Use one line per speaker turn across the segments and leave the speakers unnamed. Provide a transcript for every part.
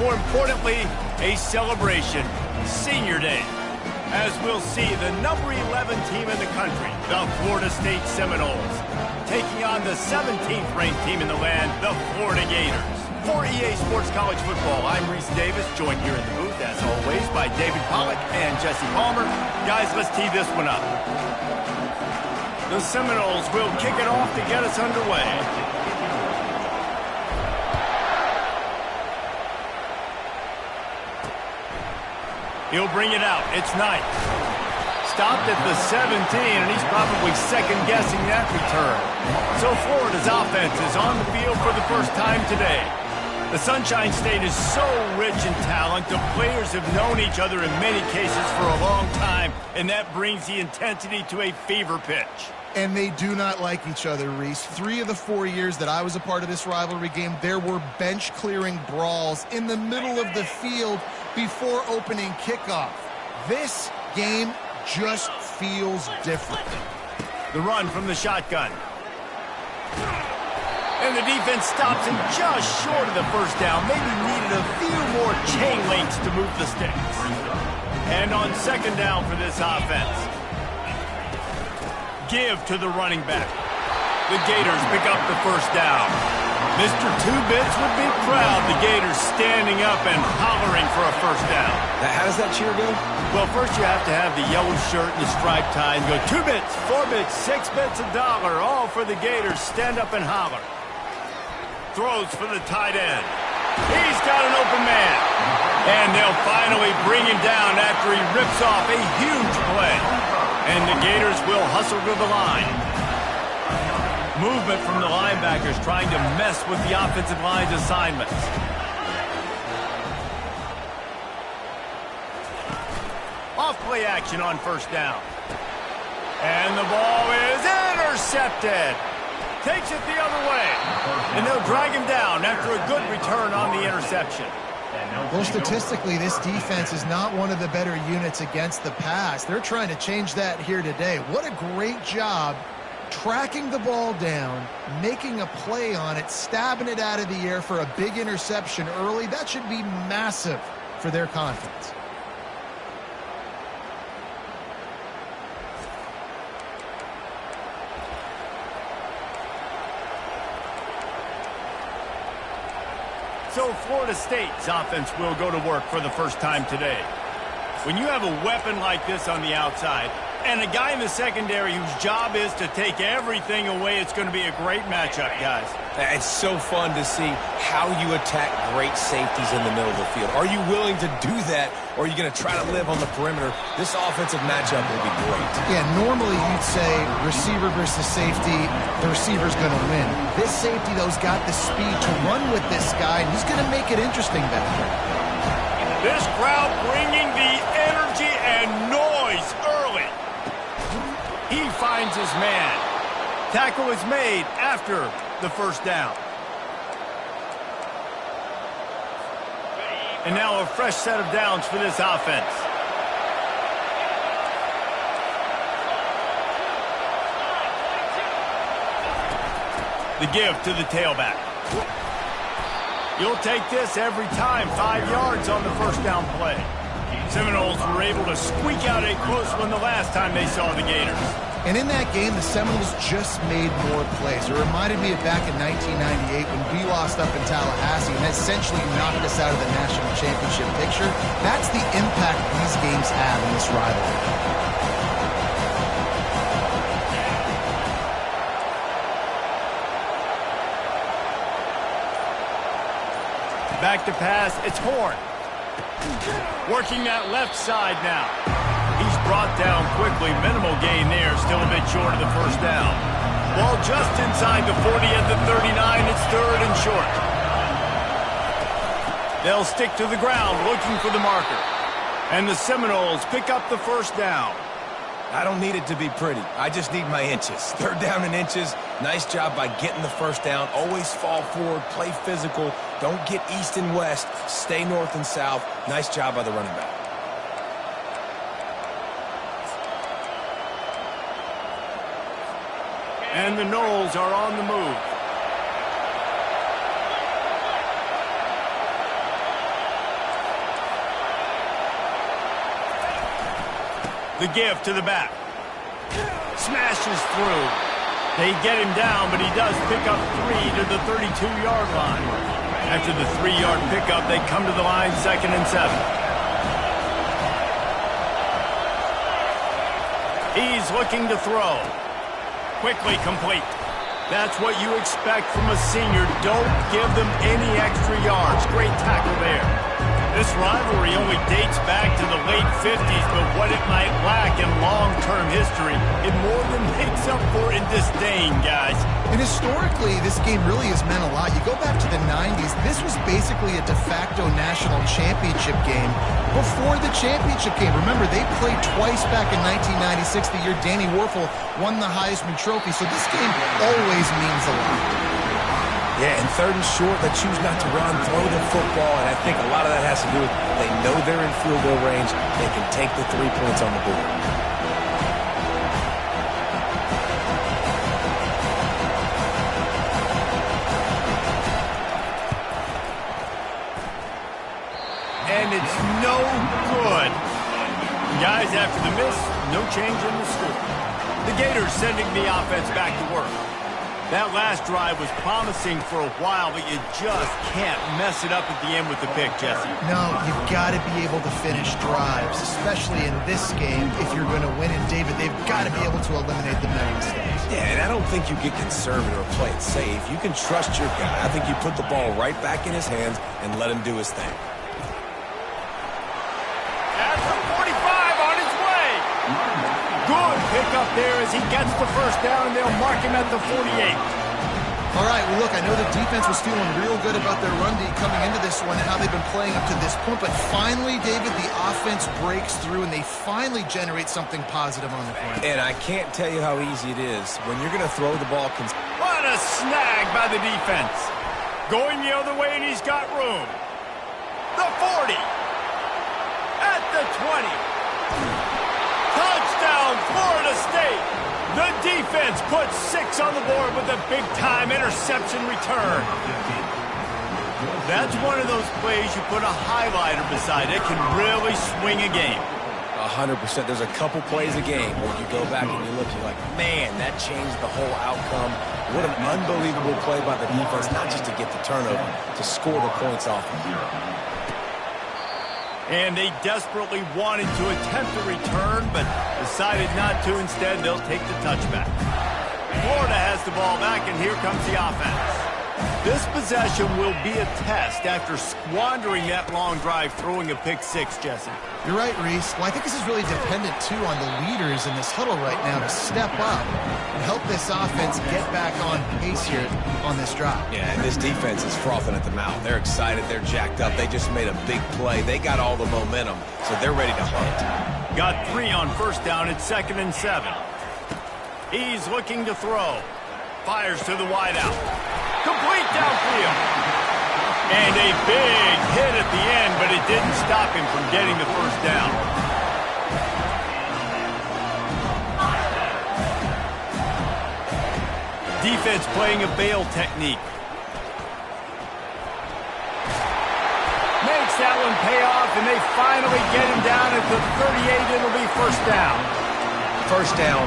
more importantly, a celebration, Senior Day. As we'll see, the number 11 team in the country, the Florida State Seminoles, taking on the 17th ranked team in the land, the Florida Gators. For EA Sports College Football, I'm Reese Davis, joined here in the booth, as always, by David Pollack and Jesse Palmer. Guys, let's tee this one up. The Seminoles will kick it off to get us underway. He'll bring it out. It's Knight. Stopped at the 17, and he's probably second-guessing that return. So Florida's offense is on the field for the first time today. The Sunshine State is so rich in talent. The players have known each other in many cases for a long time, and that brings the intensity to a fever pitch.
And they do not like each other, Reese. 3 of the 4 years that I was a part of this rivalry game, there were bench-clearing brawls in the middle of the field before opening kickoff. This game just feels different.
The run from the shotgun. And the defense stops him just short of the first down. Maybe needed a few more chain links to move the sticks. And on second down for this offense. Give to the running back. The Gators pick up the first down. Mr. Two Bits would be proud. The Gators standing up and hollering for a first down.
How does that cheer go?
Well, first you have to have the yellow shirt and the striped tie and go 2 bits, 4 bits, 6 bits, $1, all for the Gators. Stand up and holler. Throws for the tight end. He's got an open man. And they'll finally bring him down after he rips off a huge play. And the Gators will hustle to the line. Movement from the linebackers trying to mess with the offensive line's assignments. Off play action on first down. And the ball is intercepted. Takes it the other way. And they'll drag him down after a good return on the interception.
Well, statistically, this defense is not one of the better units against the pass. They're trying to change that here today. What a great job tracking the ball down, making a play on it, stabbing it out of the air for a big interception early. That should be massive for their confidence.
So Florida State's offense will go to work for the first time today. When you have a weapon like this on the outside and a guy in the secondary whose job is to take everything away, it's going to be a great matchup, guys.
It's so fun to see how you attack great safeties in the middle of the field. Are you willing to do that, or are you going to try to live on the perimeter? This offensive matchup will be great.
Yeah, normally you'd say receiver versus safety, the receiver's going to win. This safety, though, has got the speed to run with this guy, and he's going to make it interesting back there.
This crowd bringing the energy and noise early. He finds his man. Tackle is made after the first down. And now a fresh set of downs for this offense. The give to the tailback. You'll take this every time. 5 yards on the first down play. Seminoles were able to squeak out a close one the last time they saw the Gators.
And in that game, the Seminoles just made more plays. It reminded me of back in 1998 when we lost up in Tallahassee and essentially knocked us out of the national championship picture. That's the impact these games have in this rivalry.
Back to pass, it's Horn. Working that left side now. He's brought down quickly. Minimal gain there. Still a bit short of the first down. Ball just inside the 40 at the 39. It's third and short. They'll stick to the ground looking for the marker. And the Seminoles pick up the first down.
I don't need it to be pretty. I just need my inches. Third down in inches. Nice job by getting the first down. Always fall forward, play physical. Don't get east and west. Stay north and south. Nice job by the running back.
And the Noles are on the move. The give to the back. Smashes through. They get him down, but he does pick up 3 to the 32-yard line. After the 3-yard pickup, they come to the line, 2nd and 7. He's looking to throw. Quickly complete. That's what you expect from a senior. Don't give them any extra yards. Great tackle there. This rivalry only dates back to the late 50s, but what it might lack in long-term history, it more than makes up for in disdain, guys.
And historically, this game really has meant a lot. You go back to the 90s, this was basically a de facto national championship game before the championship game. Remember, they played twice back in 1996, the year Danny Werfel won the Heisman Trophy, so this game always means a lot.
Yeah, and 3rd and short, they choose not to run, throw the football, and I think a lot of that has to do with they know they're in field goal range. They can take the 3 points on the board.
And it's no good. Guys, after the miss, no change in the score. The Gators sending the offense back to work. That last drive was promising for a while, but you just can't mess it up at the end with the pick, Jesse.
No, you've got to be able to finish drives, especially in this game. If you're going to win it, David, they've got to be able to eliminate the mental mistakes.
Yeah, and I don't think you get conservative or play it safe. You can trust your guy. I think you put the ball right back in his hands and let him do his thing.
At the 45 on his way. Good pickup there as he gets the first down, and they'll mark him at the 48.
All right, well, look, I know the defense was feeling real good about their run D coming into this one and how they've been playing up to this point, but finally, David, the offense breaks through, and they finally generate something positive on the ground.
And I can't tell you how easy it is when you're going to throw the ball.
What a snag by the defense. Going the other way, and he's got room. The 40. At the 20. Touchdown, Florida State. The defense puts 6 on the board with a big-time interception return. That's one of those plays you put a highlighter beside. It can really swing a game.
100%. There's a couple plays a game where you go back and you look, you're like, man, that changed the whole outcome. What an unbelievable play by the defense, not just to get the turnover, to score the points off of you.
And they desperately wanted to attempt a return, but decided not to. Instead, they'll take the touchback. Florida has the ball back, and here comes the offense. This possession will be a test after squandering that long drive, throwing a pick 6, Jesse.
You're right, Reese. Well, I think this is really dependent, too, on the leaders in this huddle right now to step up and help this offense get back on pace here on this drive.
Yeah, and this defense is frothing at the mouth. They're excited. They're jacked up. They just made a big play. They got all the momentum, so they're ready to hunt.
Got 3 on first down at 2nd and 7. He's looking to throw. Fires to the wideout. Complete downfield. And a big hit at the end, but it didn't stop him from getting the first down. Defense playing a bail technique. Makes that one pay off, and they finally get him down at the 38. It'll be first down.
First down,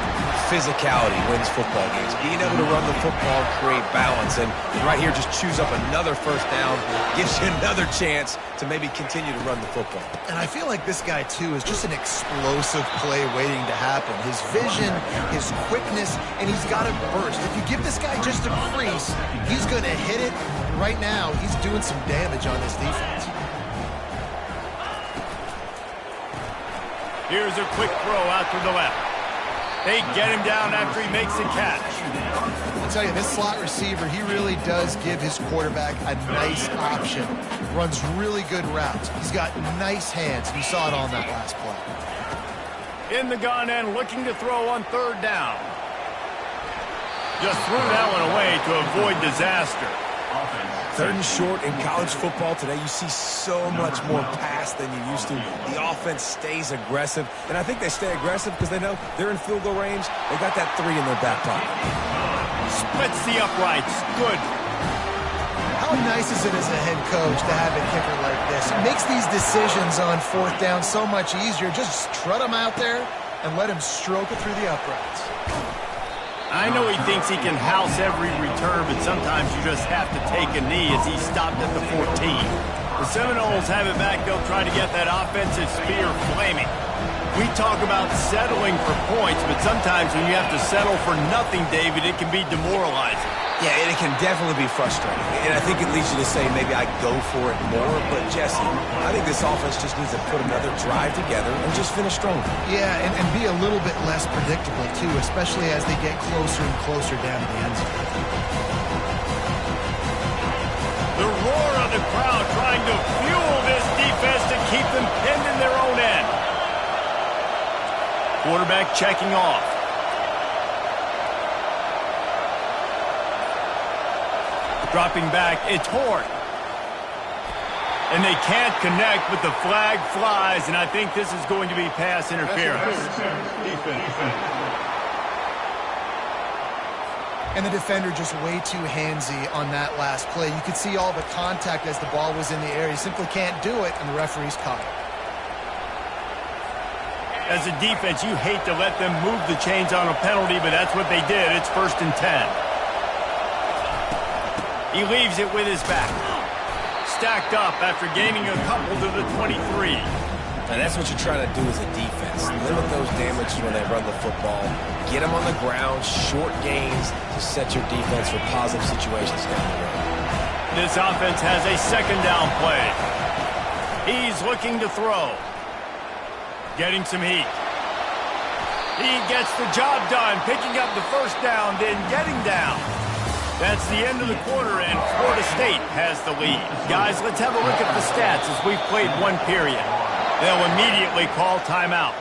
physicality wins football games. Being able to run the football, create balance, and right here just choose up another first down, gives you another chance to maybe continue to run the football.
And I feel like this guy, too, is just an explosive play waiting to happen. His vision, his quickness, and he's got a burst. If you give this guy just a crease, he's going to hit it. Right now, he's doing some damage on this defense.
Here's a quick throw out to the left. They get him down after he makes the catch.
I'll tell you, this slot receiver, he really does give his quarterback a nice option. Runs really good routes. He's got nice hands. You saw it on that last play.
In the gun and looking to throw on 3rd down. Just threw that one away to avoid disaster.
3rd and short in college football today, you see so much more pass than you used to. The offense stays aggressive, and I think they stay aggressive because they know they're in field goal range. They got that 3 in their back pocket.
Splits the uprights. Good.
How nice is it as a head coach to have a kicker like this? It makes these decisions on 4th down so much easier. Just trot them out there, and let him stroke it through the uprights.
I know he thinks he can house every return, but sometimes you just have to take a knee as he stopped at the 14. The Seminoles have it back. They'll try to get that offensive spear flaming. We talk about settling for points, but sometimes when you have to settle for nothing, David, it can be demoralizing.
Yeah, and it can definitely be frustrating. And I think it leads you to say maybe I go for it more. But, Jesse, I think this offense just needs to put another drive together and just finish stronger.
Yeah, and be a little bit less predictable, too, especially as they get closer and closer down to the end zone.
The roar of the crowd trying to fuel this defense to keep them pinned in their own end. Quarterback checking off. Dropping back, it's Hort. And they can't connect, but the flag flies, and I think this is going to be pass interference.
And the defender just way too handsy on that last play. You could see all the contact as the ball was in the air. He simply can't do it, and the referee's caught it.
As a defense, you hate to let them move the chains on a penalty, but that's what they did. It's 1st and 10. He leaves it with his back. Stacked up after gaining a couple to the 23.
And that's what you're trying to do as a defense. Limit those damages when they run the football. Get them on the ground, short gains to set your defense for positive situations down the road.
This offense has a 2nd down play. He's looking to throw. Getting some heat. He gets the job done, picking up the 1st down, then getting down. That's the end of the quarter, and Florida State has the lead. Guys, let's have a look at the stats as we've played one period. They'll immediately call timeout.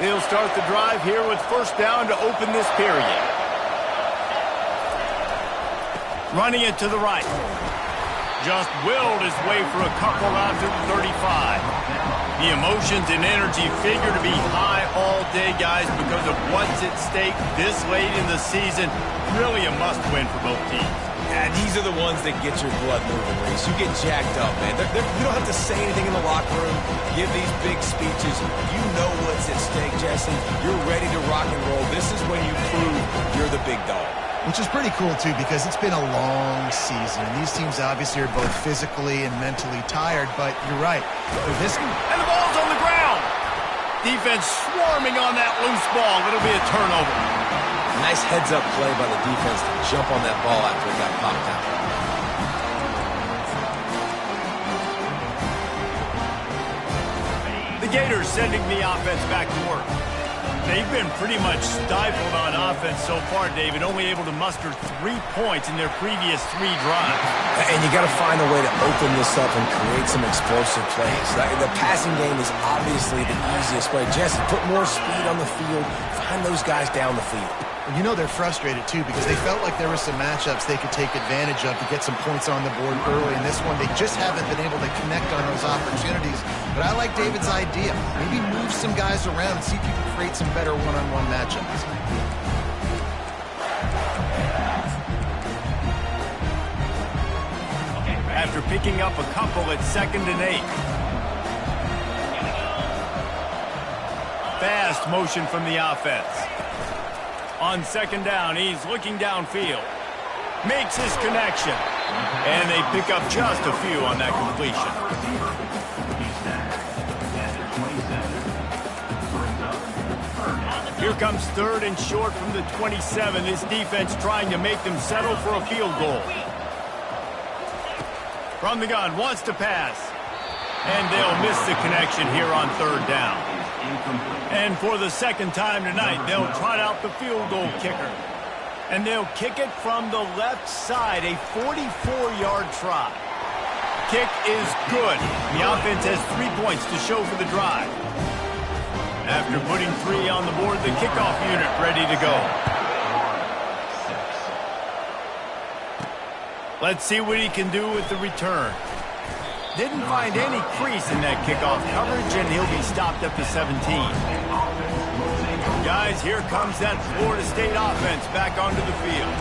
They'll start the drive here with 1st down to open this period. Running it to the right. Just willed his way for a couple out to the 35. The emotions and energy figure to be high all day, guys, because of what's at stake this late in the season. Really a must-win for both teams.
Yeah, these are the ones that get your blood moving, Reese. You get jacked up, man. You don't have to say anything in the locker room, give these big speeches. You know what's at stake, Jesse. You're ready to rock and roll. This is when you prove you're the big dog.
Which is pretty cool, too, because it's been a long season. And these teams obviously are both physically and mentally tired, but you're right.
And the ball's on the ground. Defense swarming on that loose ball. It'll be a turnover.
Nice heads-up play by the defense to jump on that ball after it got popped out.
The Gators sending the offense back to work. They've been pretty much stifled on offense so far, David, only able to muster 3 points in their previous 3 drives.
And you got to find a way to open this up and create some explosive plays. The passing game is obviously the easiest way. Jesse, put more speed on the field. Find those guys down the field.
And you know they're frustrated, too, because they felt like there were some matchups they could take advantage of to get some points on the board early. In this one, they just haven't been able to connect on those opportunities. But I like David's idea. Maybe move some guys around and see if you can create some better one-on-one matchups.
After picking up a couple at 2nd and 8. Fast motion from the offense. On 2nd down, he's looking downfield. Makes his connection. And they pick up just a few on that completion. Here comes 3rd and short from the 27. This defense trying to make them settle for a field goal. From the gun, wants to pass. And they'll miss the connection here on 3rd down. And for the 2nd time tonight, they'll trot out the field goal kicker. And they'll kick it from the left side, a 44-yard try. Kick is good. The offense has 3 points to show for the drive. After putting 3 on the board, the kickoff unit ready to go. Let's see what he can do with the return. Didn't find any crease in that kickoff coverage, and he'll be stopped at the 17. Guys, here comes that Florida State offense back onto the field.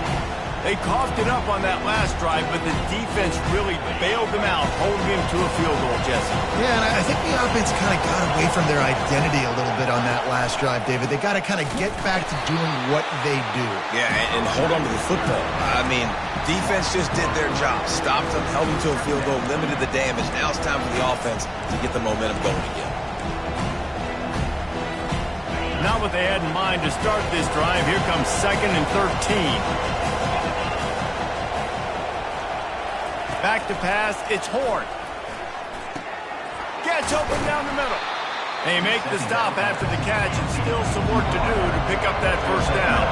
They coughed it up on that last drive, but the defense really bailed them out, holding him to a field goal, Jesse.
Yeah, and I think the offense kind of got away from their identity a little bit on that last drive, David. They got to kind of get back to doing what they do.
Yeah, and hold on to the football. I mean, defense just did their job. Stopped them, held them to a field goal, limited the damage. Now it's time for the offense to get the momentum going again.
Not what they had in mind to start this drive. Here comes 2nd and 13. Back to pass, it's Horn. Gets open down the middle. They make the stop after the catch, and still some work to do to pick up that first down.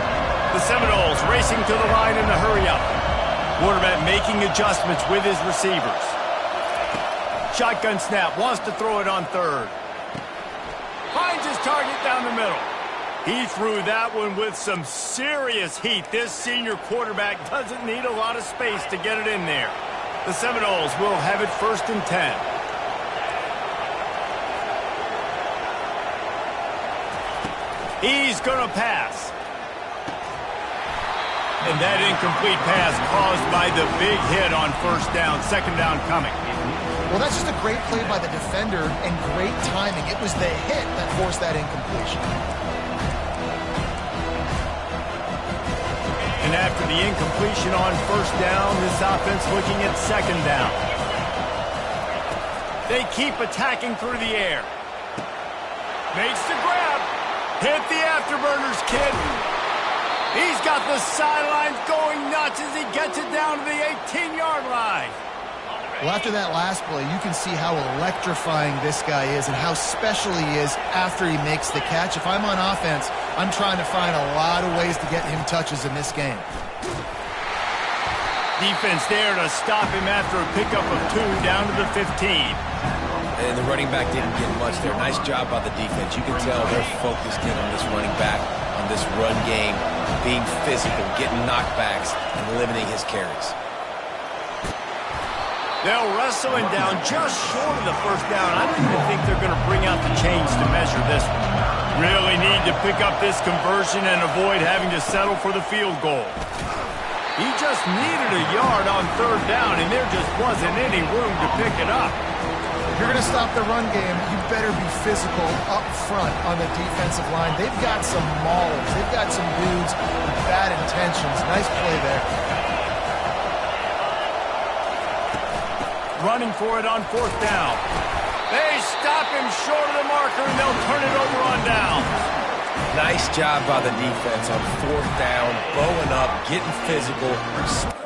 The Seminoles racing to the line in the hurry-up. Quarterback making adjustments with his receivers. Shotgun snap, wants to throw it on 3rd. Finds his target down the middle. He threw that one with some serious heat. This senior quarterback doesn't need a lot of space to get it in there. The Seminoles will have it 1st and 10. He's going to pass. And that incomplete pass caused by the big hit on 1st down. 2nd down coming.
Well, that's just a great play by the defender and great timing. It was the hit that forced that incompletion.
And after the incompletion on 1st down, this offense looking at 2nd down. They keep attacking through the air. Makes the grab. Hit the afterburners, kid. He's got the sidelines going nuts as he gets it down to the 18-yard line.
Well, after that last play, you can see how electrifying this guy is and how special he is after he makes the catch. If I'm on offense, I'm trying to find a lot of ways to get him touches in this game.
Defense there to stop him after a pickup of 2 down to the 15.
And the running back didn't get much there. Nice job by the defense. You can tell they're focused in on this running back, on this run game, being physical, getting knockbacks, and limiting his carries.
They'll wrestle him down just short of the 1st down. I don't even think they're going to bring out the chains to measure this one. Really need to pick up this conversion and avoid having to settle for the field goal. He just needed a yard on 3rd down, and there just wasn't any room to pick it up.
If you're going to stop the run game, you better be physical up front on the defensive line. They've got some maulers. They've got some dudes with bad intentions. Nice play there.
Running for it on 4th down. They stop him short of the marker, and they'll turn it over on down.
Nice job by the defense on 4th down, bowing up, getting physical.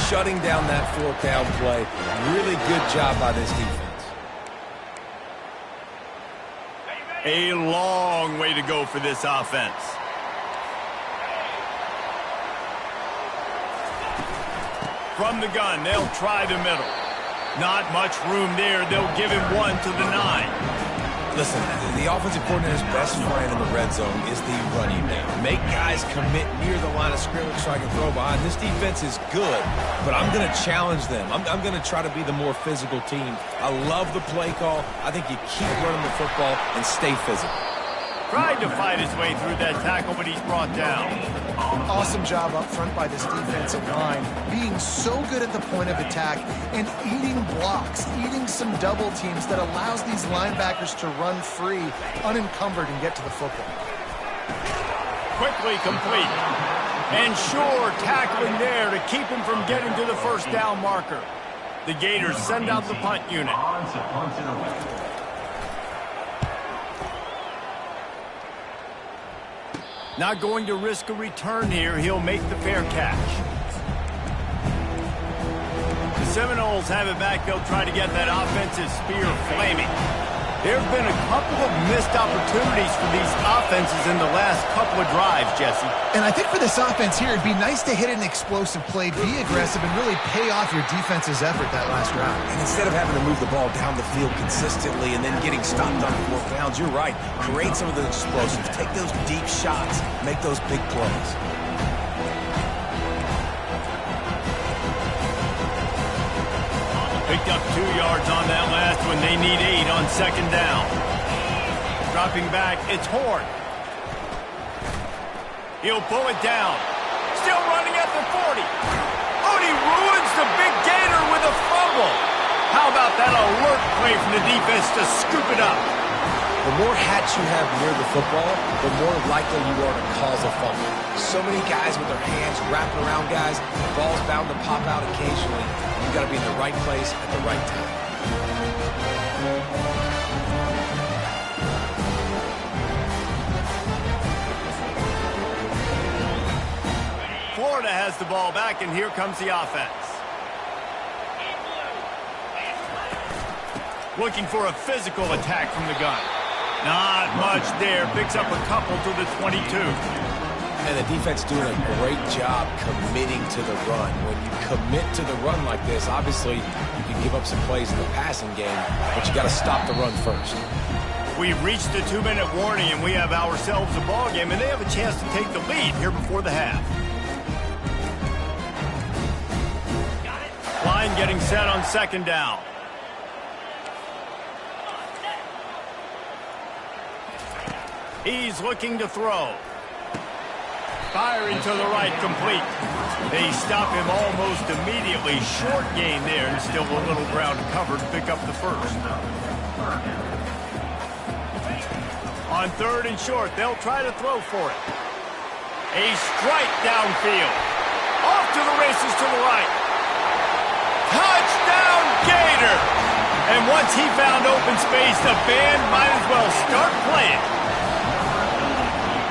Shutting down that 4th down play. Really good job by this defense.
A long way to go for this offense. From the gun, they'll try the middle. Not much room there. They'll give him 1 to the 9.
Listen, the offensive coordinator's best friend in the red zone is the running game. Make guys commit near the line of scrimmage so I can throw behind. This defense is good, but I'm going to challenge them. I'm going to try to be the more physical team. I love the play call. I think you keep running the football and stay physical.
Tried to fight his way through that tackle, but he's brought down.
Awesome job up front by this defensive line, being so good at the point of attack and eating blocks, eating some double teams that allows these linebackers to run free, unencumbered, and get to the football.
Quickly complete. And sure, tackling there to keep him from getting to the 1st down marker. The Gators send out the punt unit. Not going to risk a return here. He'll make the fair catch. The Seminoles have it back. They'll try to get that offensive spear flaming. There have been a couple of missed opportunities for these offenses in the last couple of drives, Jesse.
And I think for this offense here, it'd be nice to hit an explosive play, be aggressive, and really pay off your defense's effort that last drive.
And instead of having to move the ball down the field consistently and then getting stopped on 4 downs, you're right. Create some of those explosives. Take those deep shots. Make those big plays.
Picked up 2 yards on that last one. They need 8 on 2nd down. Dropping back, it's Horn. He'll pull it down. Still running at the 40. Oh, and he ruins the big gainer with a fumble. How about that alert play from the defense to scoop it up?
The more hats you have near the football, the more likely you are to cause a fumble. So many guys with their hands wrapping around guys, the ball's bound to pop out occasionally. You've got to be in the right place at the right time.
Florida has the ball back, and here comes the offense. Looking for a physical attack from the gun. Not much there. Picks up a couple to the 22.
And the defense doing a great job committing to the run. When you commit to the run like this, obviously you can give up some plays in the passing game, but you got to stop the run first.
We've reached the 2-minute warning, and we have ourselves a ball game, and they have a chance to take the lead here before the half. Line getting set on 2nd down. He's looking to throw. Firing to the right, complete. They stop him almost immediately. Short gain there, and still a little ground covered to pick up the first. On 3rd and short, they'll try to throw for it. A strike downfield. Off to the races to the right. Touchdown, Gator! And once he found open space, the band might as well start playing.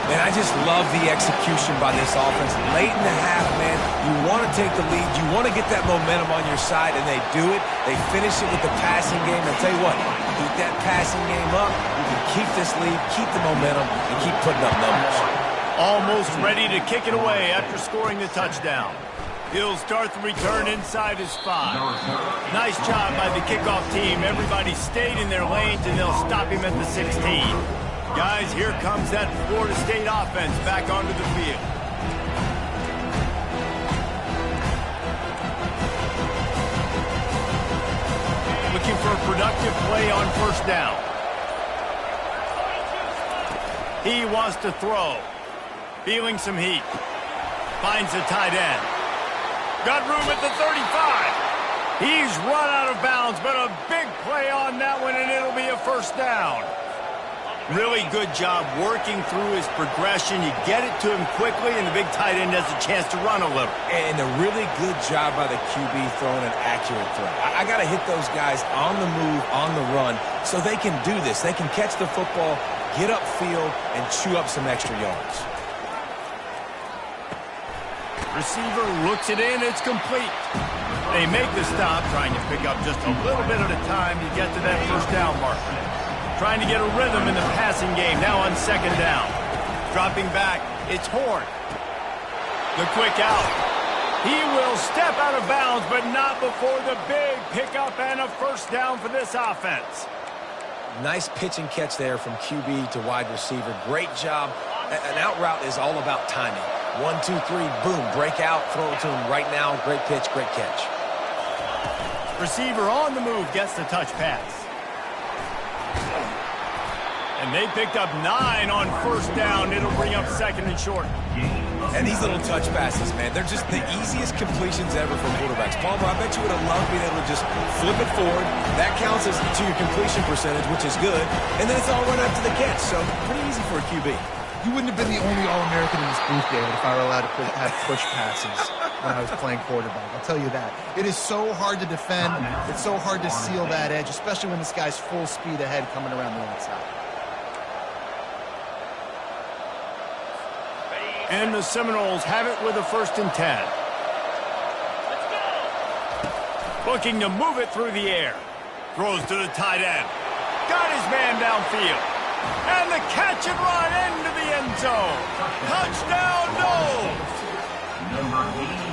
And I just love the execution by this offense. Late in the half, man, you want to take the lead. You want to get that momentum on your side, and they do it. They finish it with the passing game. I'll tell you what, keep that passing game up. You can keep this lead, keep the momentum, and keep putting up numbers.
Almost ready to kick it away after scoring the touchdown. He'll start the return inside his 5. Nice job by the kickoff team. Everybody stayed in their lanes, and they'll stop him at the 16. Guys, here comes that Florida State offense back onto the field. Looking for a productive play on 1st down. He wants to throw. Feeling some heat. Finds a tight end. Got room at the 35. He's run out of bounds, but a big play on that one, and it'll be a 1st down. Really good job working through his progression. You get it to him quickly, and the big tight end has a chance to run a little.
And a really good job by the QB throwing an accurate throw. I got to hit those guys on the move, on the run, so they can do this. They can catch the football, get upfield, and chew up some extra yards.
Receiver looks it in. It's complete. They make the stop, trying to pick up just a little bit at a time to get to that 1st down marker. Trying to get a rhythm in the passing game, now on 2nd down. Dropping back, it's Horn. The quick out. He will step out of bounds, but not before the big pickup and a 1st down for this offense.
Nice pitch and catch there from QB to wide receiver. Great job. An out route is all about timing. 1, 2, 3, boom, break out, throw it to him right now. Great pitch, great catch.
Receiver on the move gets the touch pass. And they picked up 9 on 1st down. It'll bring up 2nd and short.
And these little touch passes, man, they're just the easiest completions ever for quarterbacks. Palmer, I bet you would have loved being able to just flip it forward. That counts as to your completion percentage, which is good. And then it's all run up to the catch. So pretty easy for a QB.
You wouldn't have been the only All-American in this booth, David, if I were allowed to have push passes when I was playing quarterback. I'll tell you that. It is so hard to defend. It's so hard to seal that edge, especially when this guy's full speed ahead coming around the outside.
And the Seminoles have it with a 1st and 10. Looking to move it through the air. Throws to the tight end. Got his man downfield. And the catch and run into the end zone. Touchdown, Knowles.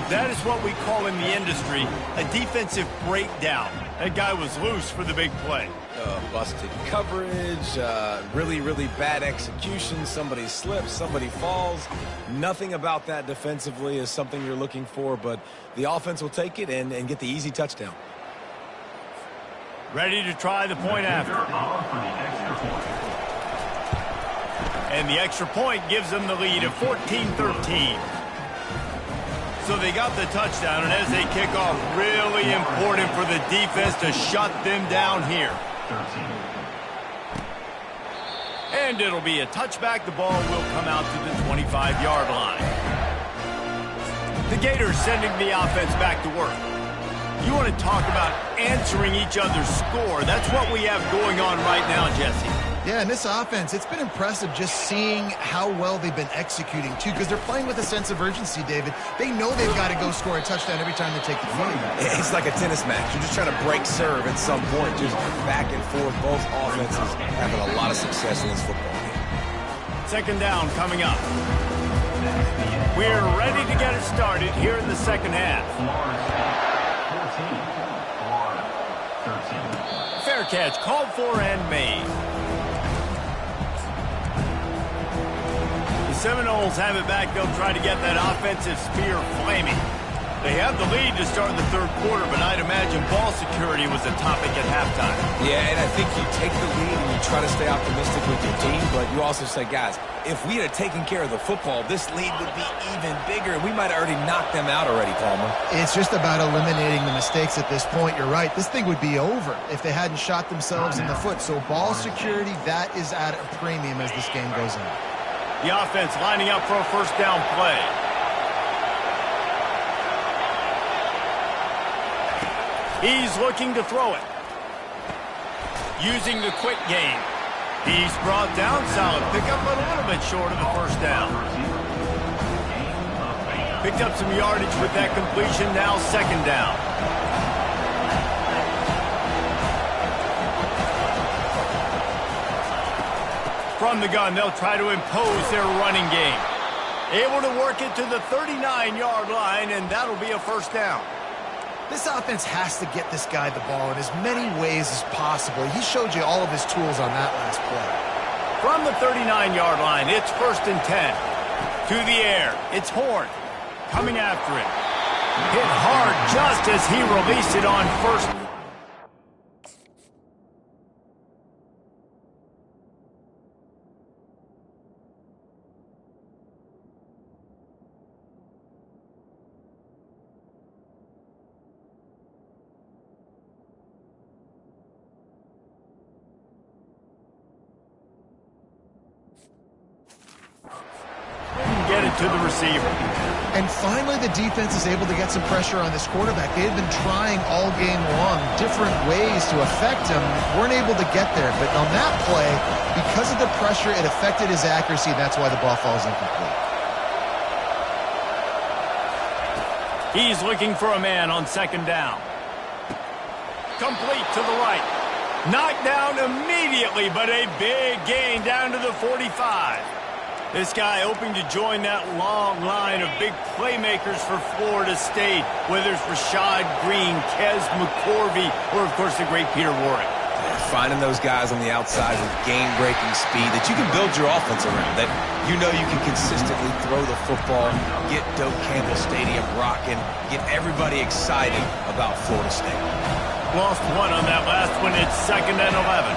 That is what we call in the industry a defensive breakdown. That guy was loose for the big play.
Busted coverage, really, really bad execution. Somebody slips, somebody falls. Nothing about that defensively is something you're looking for, but the offense will take it and get the easy touchdown.
Ready to try the point after. And the extra point gives them the lead of 14-13. So they got the touchdown, and as they kick off, really important for the defense to shut them down here. And it'll be a touchback. The ball will come out to the 25-yard line. The Gators sending the offense back to work. You want to talk about answering each other's score. That's what we have going on right now, Jesse.
Yeah, and this offense, it's been impressive just seeing how well they've been executing, too, because they're playing with a sense of urgency, David. They know they've got to go score a touchdown every time they take the field.
It's like a tennis match. You're just trying to break serve at some point, just back and forth. Both offenses having a lot of success in this football game.
Second down coming up. We're ready to get it started here in the second half. Fair catch called for and made. The Seminoles have it back. They'll try to get that offensive spear flaming. They have the lead to start the third quarter, but I'd imagine ball security was a topic at halftime.
Yeah, and I think you take the lead and you try to stay optimistic with your team, but you also say, guys, if we had taken care of the football, this lead would be even bigger, and we might have already knocked them out already, Palmer.
It's just about eliminating the mistakes at this point. You're right. This thing would be over if they hadn't shot themselves in the foot. So ball security, that is at a premium as this game goes on.
The offense lining up for a first down play. He's looking to throw it. Using the quick game. He's brought down solid pickup, but a little bit short of the first down. Picked up some yardage with that completion, now second down. From the gun, they'll try to impose their running game. Able to work it to the 39-yard line, and that'll be a first down.
This offense has to get this guy the ball in as many ways as possible. He showed you all of his tools on that last play.
From the 39-yard line, it's 1st and 10. To the air, it's Horn. Coming after it. Hit hard just as he released it on first. Get it to the receiver.
And finally, the defense is able to get some pressure on this quarterback. They had been trying all game long different ways to affect him. Weren't able to get there. But on that play, because of the pressure, it affected his accuracy. That's why the ball falls incomplete.
He's looking for a man on second down. Complete to the right. Knocked down immediately, but a big gain down to the 45. This guy hoping to join that long line of big playmakers for Florida State, whether it's Rashad Green, Kez McCorvey, or, of course, the great Peter Warrick.
Finding those guys on the outside with game-breaking speed that you can build your offense around, that you know you can consistently throw the football, get Doak Campbell Stadium rocking, get everybody excited about Florida State.
Lost one on that last one. It's 2nd and 11.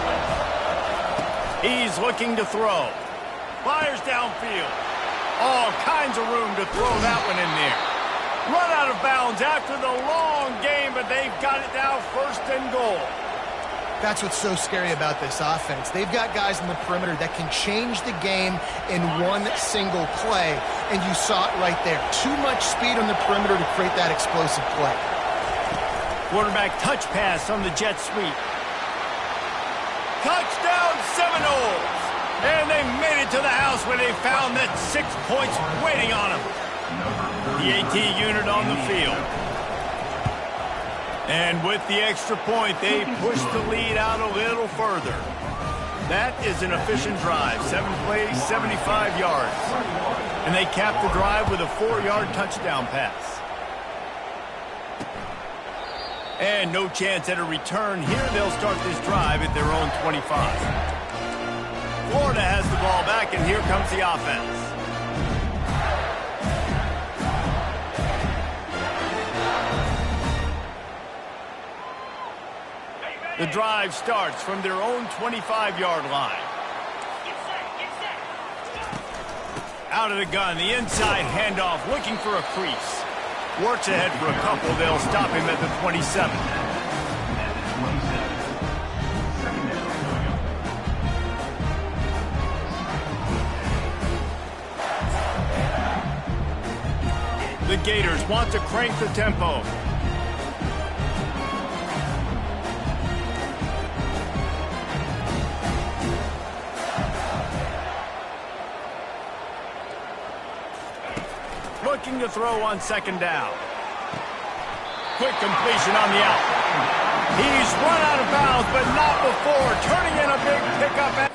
He's looking to throw. Fires downfield. All kinds of room to throw that one in there. Run out of bounds after the long game, but they've got it now 1st and goal.
That's what's so scary about this offense. They've got guys in the perimeter that can change the game in one single play, and you saw it right there. Too much speed on the perimeter to create that explosive play.
Quarterback touch pass on the jet sweep. Touchdown Seminoles! And they made it to the house where they found that 6 points waiting on them. The AT unit on the field. And with the extra point, they pushed the lead out a little further. That is an efficient drive. 7 plays, 75 yards. And they cap the drive with a 4-yard touchdown pass. And no chance at a return. Here they'll start this drive at their own 25. Florida has the ball back, and here comes the offense. The drive starts from their own 25-yard line. Out of the gun, the inside handoff, looking for a crease. Works ahead for a couple. They'll stop him at the 27. The Gators want to crank the tempo. Looking to throw on second down. Quick completion on the out. He's run out of bounds, but not before. Turning in a big pickup.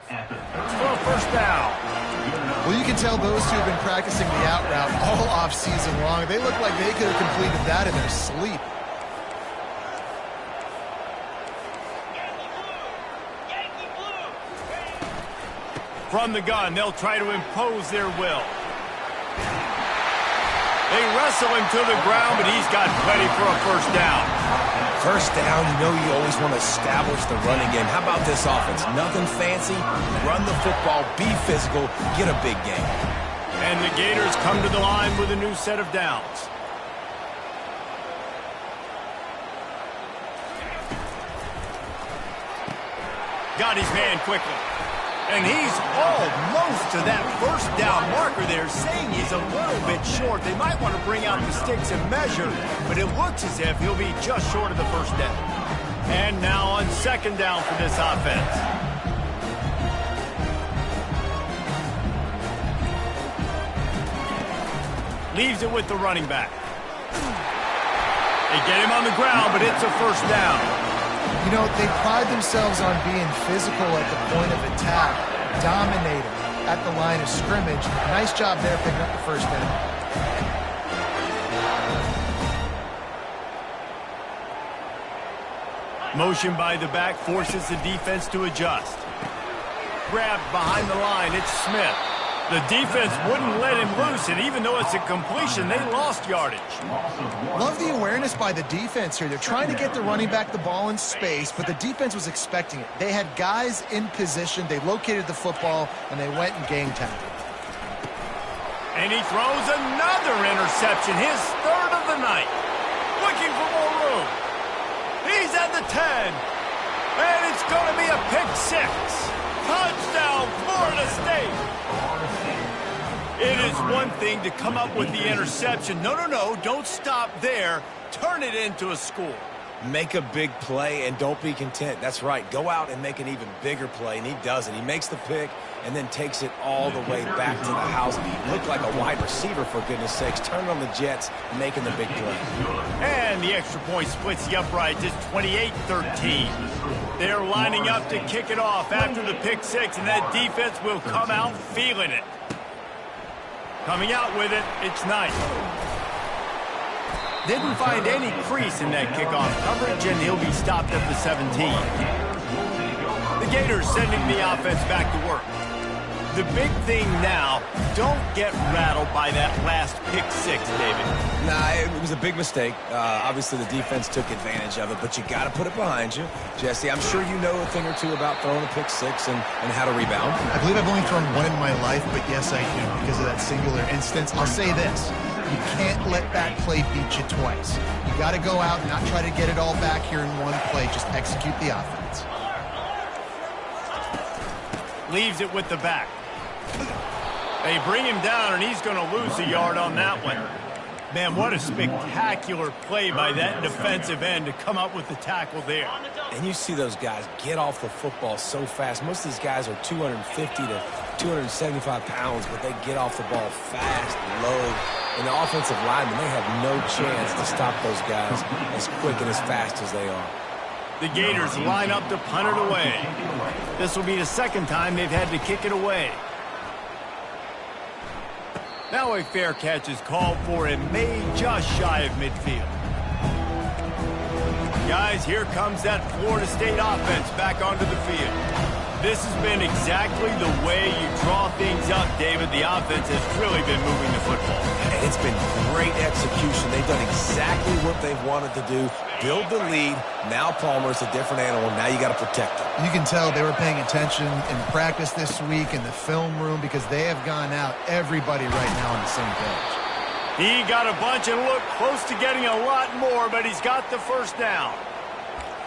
For a first down.
Well, you can tell those two have been practicing the out route all off season long. They look like they could have completed that in their sleep.
From the gun, they'll try to impose their will. They wrestle him to the ground, but he's got plenty for a first down.
First down, you know you always want to establish the running game. How about this offense? Nothing fancy. Run the football, be physical, get a big gain.
And the Gators come to the line with a new set of downs. Got his man quickly. And he's almost to that first down marker there, saying he's a little bit short. They might want to bring out the sticks and measure, but it looks as if he'll be just short of the first down. And now on second down for this offense. Leaves it with the running back. They get him on the ground, but it's a first down.
You know, they pride themselves on being physical at the point of attack, dominating at the line of scrimmage. Nice job there picking up the first down.
Motion by the back forces the defense to adjust. Grabbed behind the line, it's Smith. The defense wouldn't let him loose, and even though it's a completion, they lost yardage.
Love the awareness by the defense here. They're trying to get the running back the ball in space, but the defense was expecting it. They had guys in position, they located the football, and they went and gang tackled.
And he throws another interception, his third of the night. Looking for more room. He's at the 10. And it's going to be a pick six. Touchdown, Florida State. It is one thing to come up with the interception. No, don't stop there. Turn it into a score.
Make a big play and don't be content. That's right. Go out and make an even bigger play, and he does it. He makes the pick and then takes it all the way back to the house. He looked like a wide receiver, for goodness sakes. Turn on the Jets, making the big play.
And the extra point splits the uprights. It's 28-13. They're lining up to kick it off after the pick six, and that defense will come out feeling it. Coming out with it, it's Knight. Didn't find any crease in that kickoff coverage, and he'll be stopped at the 17. The Gators sending the offense back to work. The big thing now, don't get rattled by that last pick six, David.
Nah, it was a big mistake. Obviously, the defense took advantage of it, but you got to put it behind you. Jesse, I'm sure you know a thing or two about throwing a pick six and how to rebound.
I believe I've only thrown one in my life, but yes, I do because of that singular instance. I'll say this. You can't let that play beat you twice. You got to go out and not try to get it all back here in one play. Just execute the offense.
Leaves it with the back. They bring him down, and he's going to lose a yard on that one. Man, what a spectacular play by that defensive end to come up with the tackle there.
And you see those guys get off the football so fast. Most of these guys are 250 to 275 pounds, but they get off the ball fast, low. And the offensive linemen, they have no chance to stop those guys as quick and as fast as they are.
The Gators line up to punt it away. This will be the second time they've had to kick it away. Now a fair catch is called for and made just shy of midfield. Guys, here comes that Florida State offense back onto the field. This has been exactly the way you draw things up, David. The offense has really been moving the football.
And it's been great execution. They've done exactly what they've wanted to do. Build the lead. Now Palmer's a different animal. Now you got to protect him.
You can tell they were paying attention in practice this week in the film room because they have gone out, everybody right now on the same page.
He got a bunch and looked close to getting a lot more, but he's got the first down.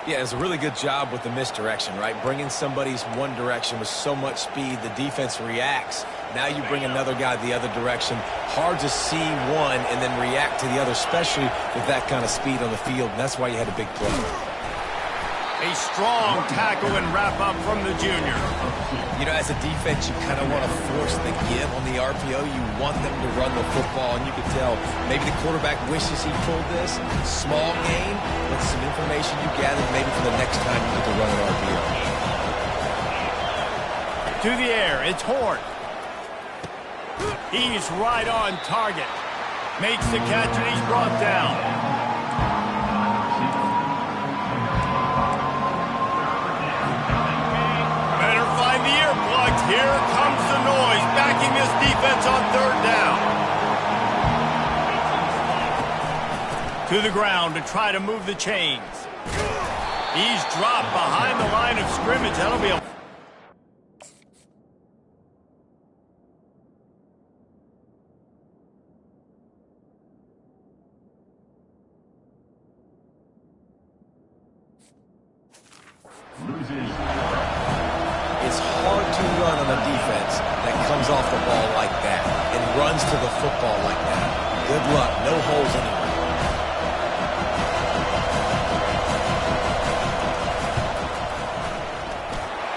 Yeah, it's a really good job with the misdirection, right? Bringing somebody's one direction with so much speed, the defense reacts. Now you bring another guy the other direction. Hard to see one and then react to the other, especially with that kind of speed on the field, and that's why you had a big play.
A strong tackle and wrap-up from the junior.
You know, as a defense, you kind of want to force the give on the RPO. You want them to run the football, and you can tell maybe the quarterback wishes he pulled this. Small gain, but some information you gathered maybe for the next time you get to run an RPO.
To the air, it's Horn. He's right on target. Makes the catch, and he's brought down. The earplugs. Here comes the noise, backing this defense on third down. To the ground to try to move the chains. He's dropped behind the line of scrimmage. That'll be a...
It's hard to run on a defense that comes off the ball like that and runs to the football like that. Good luck. No holes anywhere.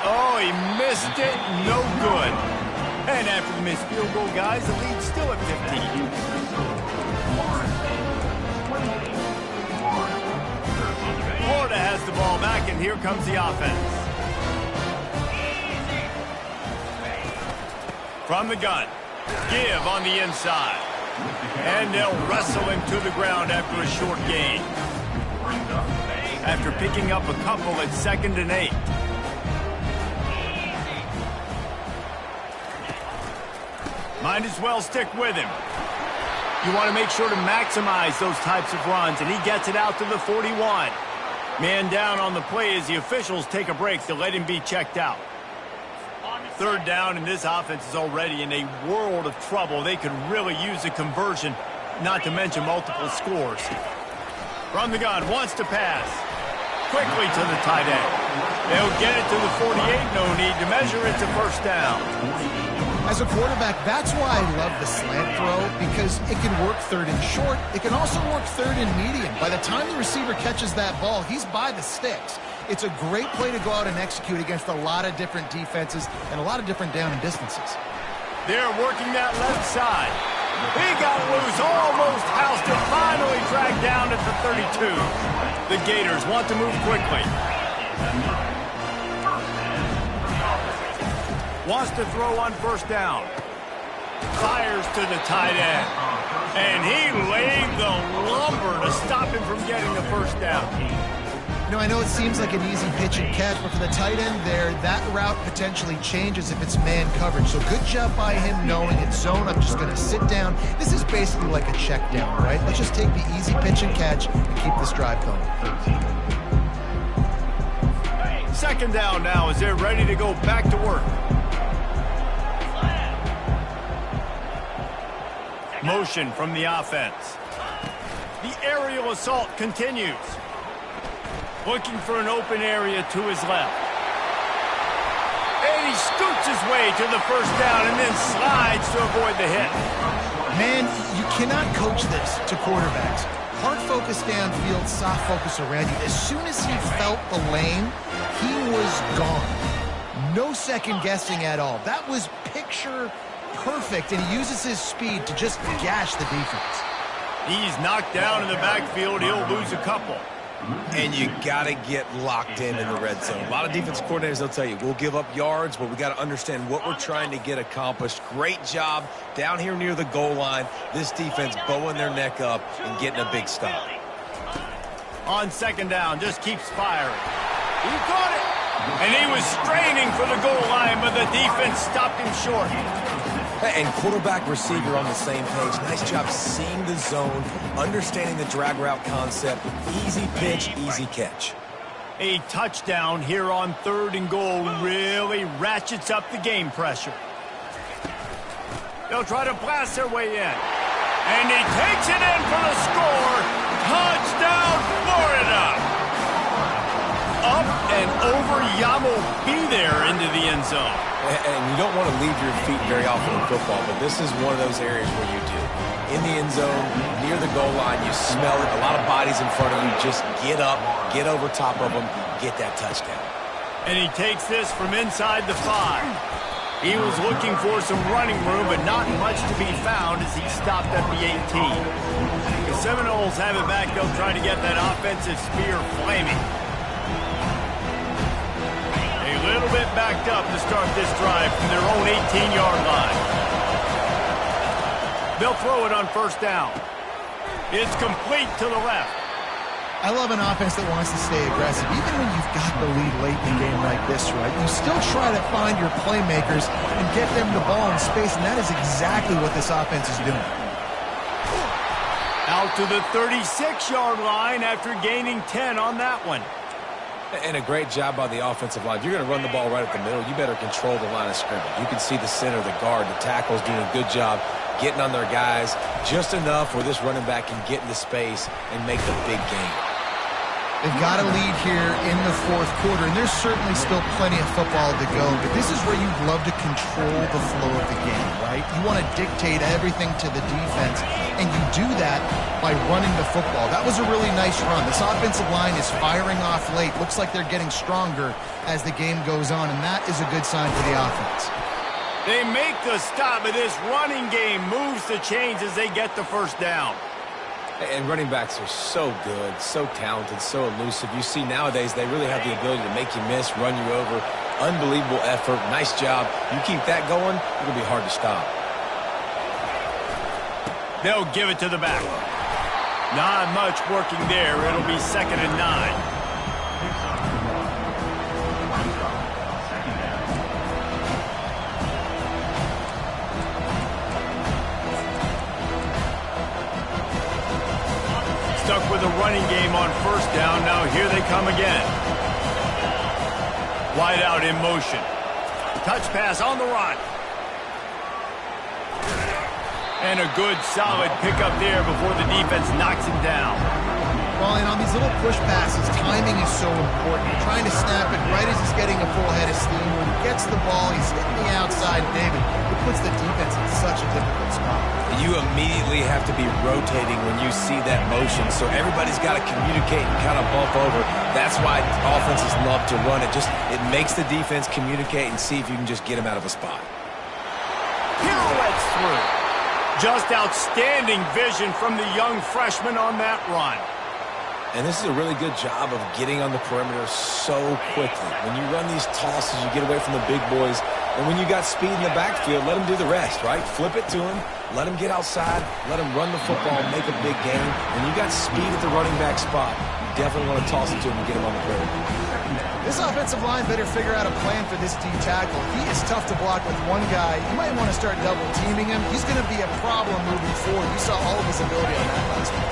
Oh, he missed it. No good. And after the missed field goal, guys, the lead's still at 15. Florida has the ball back, and here comes the offense. From the gun, give on the inside. And they'll wrestle him to the ground after a short gain. After picking up a couple at 2nd and 8. Might as well stick with him. You want to make sure to maximize those types of runs, and he gets it out to the 41. Man down on the play as the officials take a break to let him be checked out. Third down, and this offense is already in a world of trouble. They could really use a conversion, not to mention multiple scores. From the gun, wants to pass. Quickly to the tight end. They'll get it to the 48. No need to measure. It's a first down.
As a quarterback, that's why I love the slant throw, because it can work third and short. It can also work third and medium. By the time the receiver catches that ball, he's by the sticks. It's a great play to go out and execute against a lot of different defenses and a lot of different down and distances.
They're working that left side. He got loose, almost housed it, finally dragged down at the 32. The Gators want to move quickly. Wants to throw on first down. Fires to the tight end. And he laid the lumber to stop him from getting the first down.
You know, I know it seems like an easy pitch and catch, but for the tight end there, that route potentially changes if it's man coverage. So good job by him knowing it's zone. I'm just going to sit down. This is basically like a check down, right? Let's just take the easy pitch and catch and keep this drive going.
Second down now as they're ready to go back to work. Motion from the offense. The aerial assault continues. Looking for an open area to his left. And he scoots his way to the first down and then slides to avoid the hit.
Man, you cannot coach this to quarterbacks. Hard focus downfield, soft focus around you. As soon as he felt the lane, he was gone. No second guessing at all. That was picture perfect, and he uses his speed to just gash the defense.
He's knocked down in the backfield. He'll lose a couple.
And you got to get locked in the red zone. A lot of defense coordinators, they'll tell you, we'll give up yards, but we got to understand what we're trying to get accomplished. Great job down here near the goal line. This defense bowing their neck up and getting a big stop.
On second down, just keeps firing. He caught it. And he was straining for the goal line, but the defense stopped him short.
And quarterback, receiver on the same page. Nice job seeing the zone, understanding the drag route concept. Easy pitch, easy catch.
A touchdown here on 3rd and goal really ratchets up the game pressure. They'll try to blast their way in. And he takes it in for the score. Touchdown, Florida! Up and over, Yamo be there into the end zone.
And you don't want to leave your feet very often in football, but this is one of those areas where you do. In the end zone, near the goal line, you smell it. A lot of bodies in front of you. Just get up, get over top of them, get that touchdown.
And he takes this from inside the 5. He was looking for some running room, but not much to be found as he stopped at the 18. The Seminoles have it back. They'll try to get that offensive spear flaming. A little bit backed up to start this drive from their own 18-yard line. They'll throw it on 1st down. It's complete to the left.
I love an offense that wants to stay aggressive. Even when you've got the lead late in the game like this, right? You still try to find your playmakers and get them the ball in space, and that is exactly what this offense is doing.
Out to the 36-yard line after gaining 10 on that one.
And a great job by the offensive line. If you're going to run the ball right at the middle, you better control the line of scrimmage. You can see the center, the guard, the tackles doing a good job getting on their guys just enough where this running back can get into space and make the big game.
They've got a lead here in the 4th quarter, and there's certainly still plenty of football to go, but this is where you'd love to control the flow of the game, right? You want to dictate everything to the defense, and you do that by running the football. That was a really nice run. This offensive line is firing off late. Looks like they're getting stronger as the game goes on, and that is a good sign for the offense.
They make the stop, but this running game moves the chains as they get the 1st down.
And running backs are so good, so talented, so elusive. You see nowadays they really have the ability to make you miss, run you over. Unbelievable effort. Nice job. You keep that going, it'll be hard to stop.
They'll give it to the back. Not much working there. It'll be 2nd and 9. Stuck with a running game on 1st down. Now here they come again. Wide out in motion. Touch pass on the run. And a good solid pickup there before the defense knocks him down.
Well, and on these little push passes, timing is so important. You're trying to snap it right as he's getting a full head of steam. When he gets the ball, he's hitting the outside. David, it puts the defense in such a difficult spot.
You immediately have to be rotating when you see that motion, so everybody's got to communicate and kind of bump over. That's why offenses love to run it. It makes the defense communicate and see if you can just get him out of a spot.
Pirouettes through. Just outstanding vision from the young freshman on that run.
And this is a really good job of getting on the perimeter so quickly. When you run these tosses, you get away from the big boys. And when you got speed in the backfield, let them do the rest, right? Flip it to him. Let him get outside. Let him run the football, make a big game. When you got speed at the running back spot, you definitely want to toss it to him and get him on the perimeter.
This offensive line better figure out a plan for this D tackle. He is tough to block with one guy. You might want to start double teaming him. He's going to be a problem moving forward. You saw all of his ability on that last one.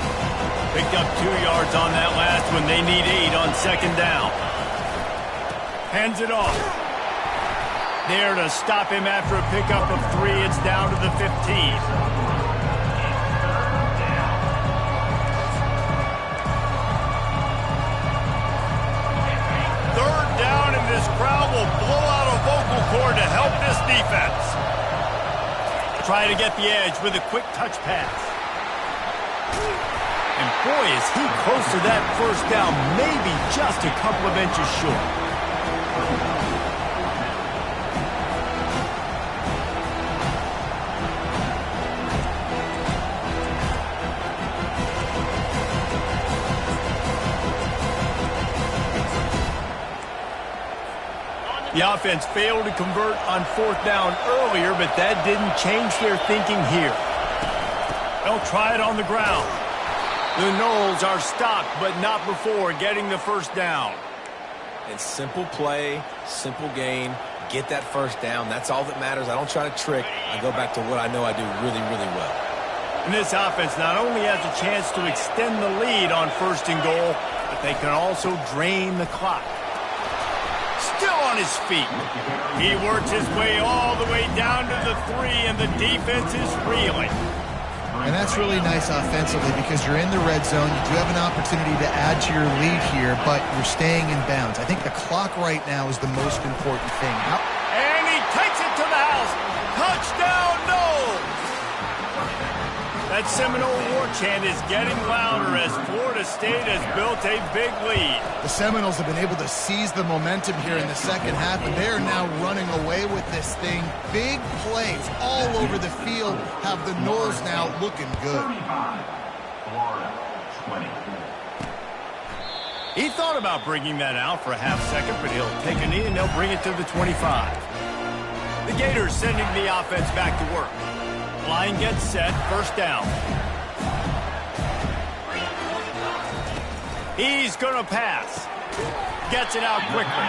Picked up 2 yards on that last one. They need 8 on 2nd down. Hands it off. There to stop him after a pickup of 3. It's down to the 15. 3rd down, and this crowd will blow out a vocal cord to help this defense. Try to get the edge with a quick touch pass. And boy, is he close to that 1st down, maybe just a couple of inches short. The offense failed to convert on 4th down earlier, but that didn't change their thinking here. They'll try it on the ground. The Noles are stopped, but not before getting the first down.
And simple play, simple gain, get that first down. That's all that matters. I don't try to trick. I go back to what I know I do really, really well.
And this offense not only has a chance to extend the lead on 1st and goal, but they can also drain the clock. Still on his feet. He works his way all the way down to the 3, and the defense is reeling.
And that's really nice offensively because you're in the red zone. You do have an opportunity to add to your lead here, but you're staying in bounds. I think the clock right now is the most important thing.
And he takes it to the house. Touchdown, Noles! That Seminole war chant is getting louder as Florida State has built a big lead.
The Seminoles have been able to seize the momentum here in the second half, and they are now running away with this thing. Big plays all over the field have the Noles now looking good.
He thought about bringing that out for a half second, but he'll take a knee and they'll bring it to the 25. The Gators sending the offense back to work. Line gets set, 1st down. He's going to pass. Gets it out quickly.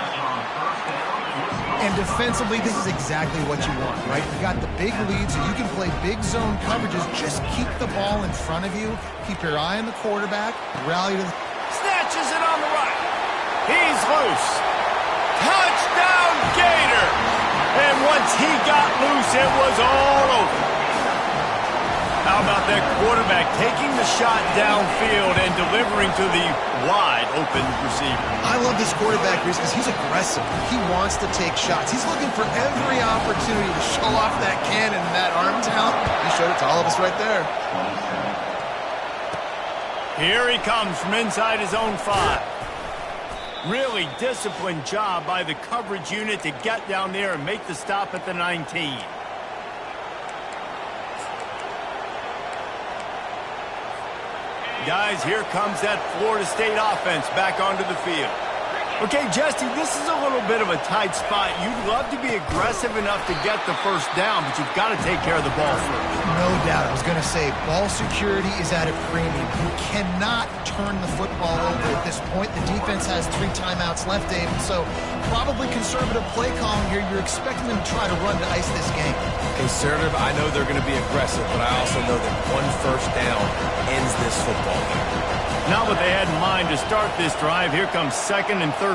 And defensively, this is exactly what you want, right? You got the big lead, so you can play big zone coverages. Just keep the ball in front of you. Keep your eye on the quarterback. Rally to the...
Snatches it on the right. He's loose. Touchdown, Gator! And once he got loose, it was all over. How about that quarterback taking the shot downfield and delivering to the wide-open receiver?
I love this quarterback, Reese, because he's aggressive. He wants to take shots. He's looking for every opportunity to show off that cannon and that arm talent. He showed it to all of us right there.
Here he comes from inside his own 5. Really disciplined job by the coverage unit to get down there and make the stop at the 19. Guys, here comes that Florida State offense back onto the field. Okay, Jesse, this is a little bit of a tight spot. You'd love to be aggressive enough to get the first down, but you've got to take care of the ball first.
No doubt. I was going to say, ball security is at a premium. You cannot turn the football over at this point. The defense has 3 timeouts left, Dave, so probably conservative play calling here. You're expecting them to try to run to ice this game.
Conservative, I know they're going to be aggressive, but I also know that 1 first down ends this football game.
Not what they had in mind to start this drive. Here comes 2nd and 13.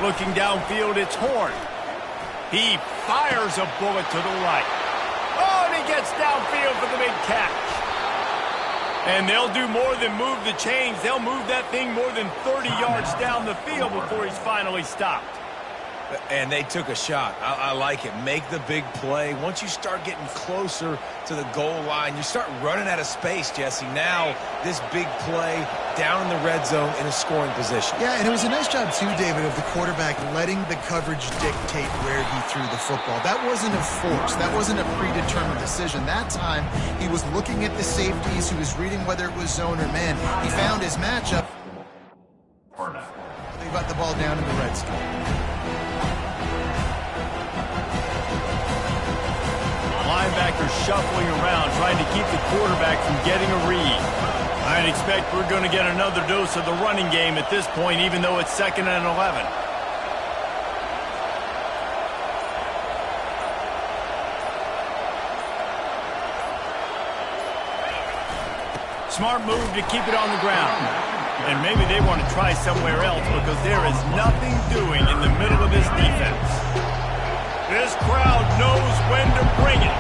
Looking downfield, it's Horn. He fires a bullet to the right. Oh, and he gets downfield for the big catch. And they'll do more than move the chains. They'll move that thing more than 30 yards down the field before he's finally stopped.
And they took a shot. I like it. Make the big play. Once you start getting closer to the goal line, you start running out of space, Jesse. Now, this big play down in the red zone in a scoring position.
Yeah, and it was a nice job, too, David, of the quarterback letting the coverage dictate where he threw the football. That wasn't a force. That wasn't a predetermined decision. That time, he was looking at the safeties. He was reading whether it was zone or man. He found his matchup. They got the ball down in the red zone.
Linebackers shuffling around, trying to keep the quarterback from getting a read. I'd expect we're going to get another dose of the running game at this point, even though it's 2nd and 11. Smart move to keep it on the ground. And maybe they want to try somewhere else because there is nothing doing in the middle of this defense. This crowd knows when to bring it.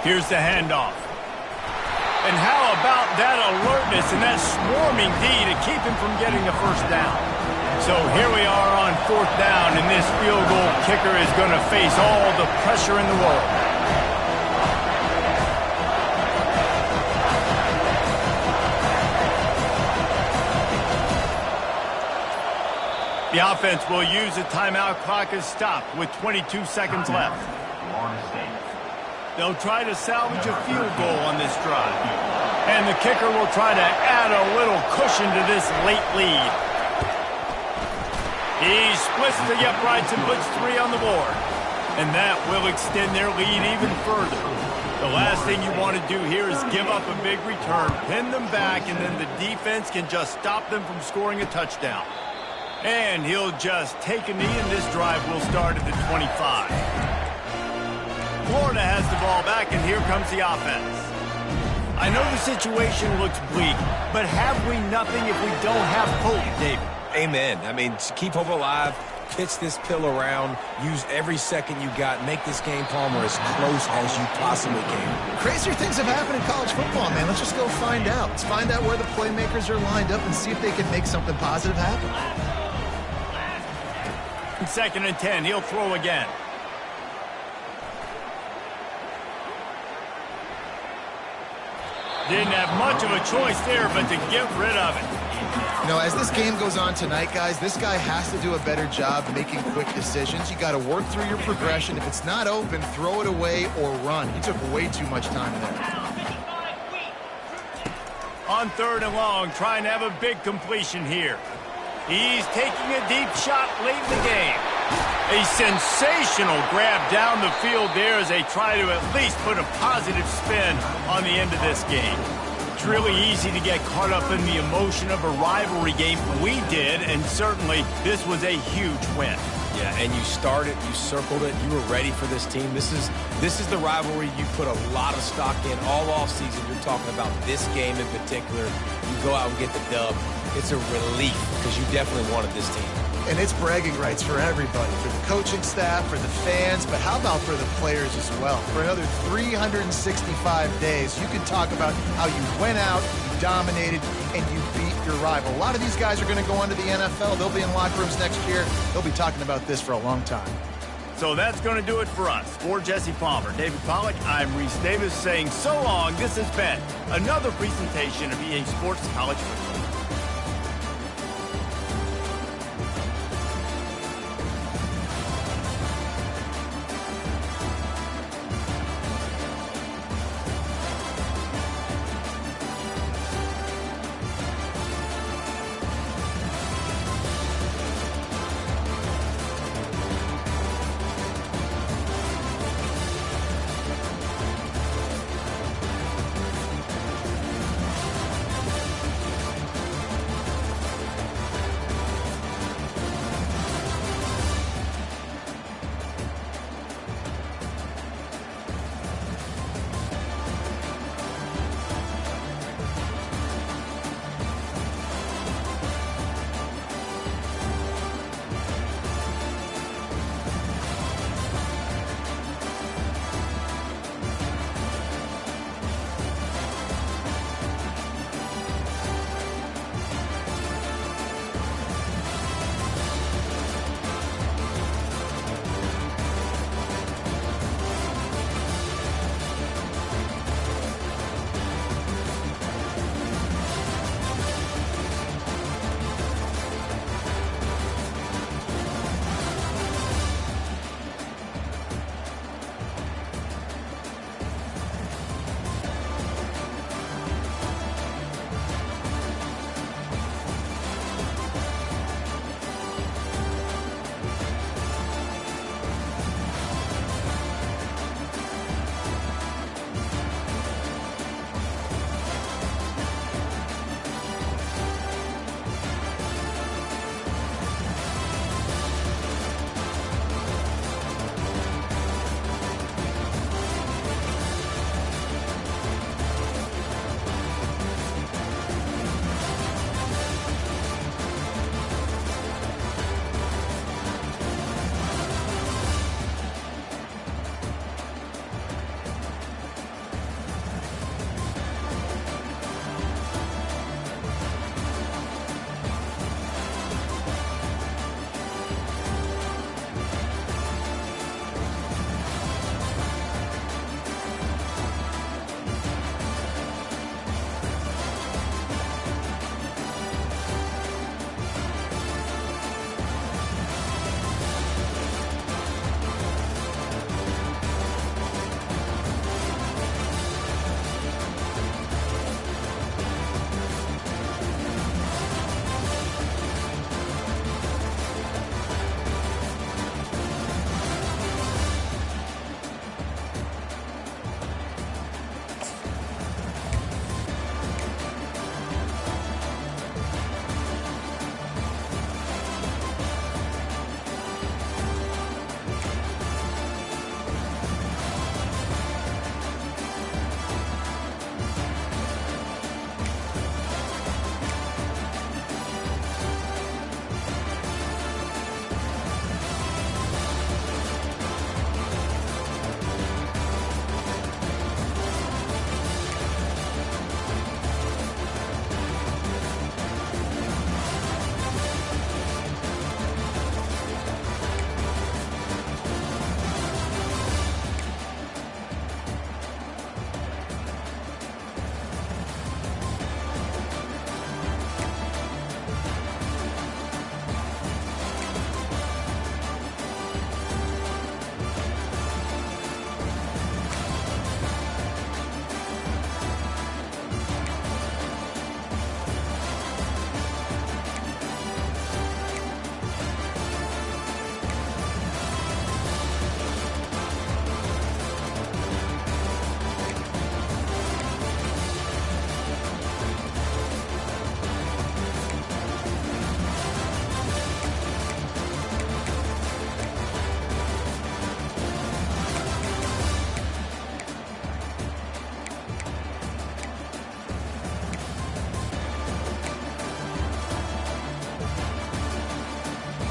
Here's the handoff. And how about that alertness and that swarming D to keep him from getting the first down? So here we are on 4th down, and this field goal kicker is going to face all the pressure in the world. The offense will use a timeout. Clock is stopped with 22 seconds left. They'll try to salvage a field goal on this drive. And the kicker will try to add a little cushion to this late lead. He splits the uprights and puts 3 on the board. And that will extend their lead even further. The last thing you want to do here is give up a big return, pin them back, and then the defense can just stop them from scoring a touchdown. And he'll just take a knee, and this drive will start at the 25. Florida has the ball back, and here comes the offense. I know the situation looks bleak, but have we nothing if we don't have hope, David?
Amen. I mean, keep hope alive, pitch this pill around, use every second you got, make this game, Palmer, as close as you possibly can.
Crazier things have happened in college football, man. Let's just go find out. Let's find out where the playmakers are lined up and see if they can make something positive happen.
2nd and 10, he'll throw again. Didn't have much of a choice there, but to get rid of it.
You know, as this game goes on tonight, guys, this guy has to do a better job making quick decisions. You got to work through your progression. If it's not open, throw it away or run. He took way too much time there.
On 3rd and long, trying to have a big completion here. He's taking a deep shot late in the game. A sensational grab down the field there as they try to at least put a positive spin on the end of this game. It's really easy to get caught up in the emotion of a rivalry game. We did, and certainly this was a huge win.
Yeah, and you started, you circled it, you were ready for this team. This is the rivalry you put a lot of stock in all offseason. You're talking about this game in particular. You go out and get the dub. It's a relief because you definitely wanted this team.
And it's bragging rights for everybody, for the coaching staff, for the fans, but how about for the players as well? For another 365 days, you can talk about how you went out, you dominated, and you beat your rival. A lot of these guys are going to go on to the NFL. They'll be in locker rooms next year. They'll be talking about this for a long time.
So that's going to do it for us. For Jesse Palmer, David Pollack, I'm Reese Davis saying so long. This has been another presentation of EA Sports College Football.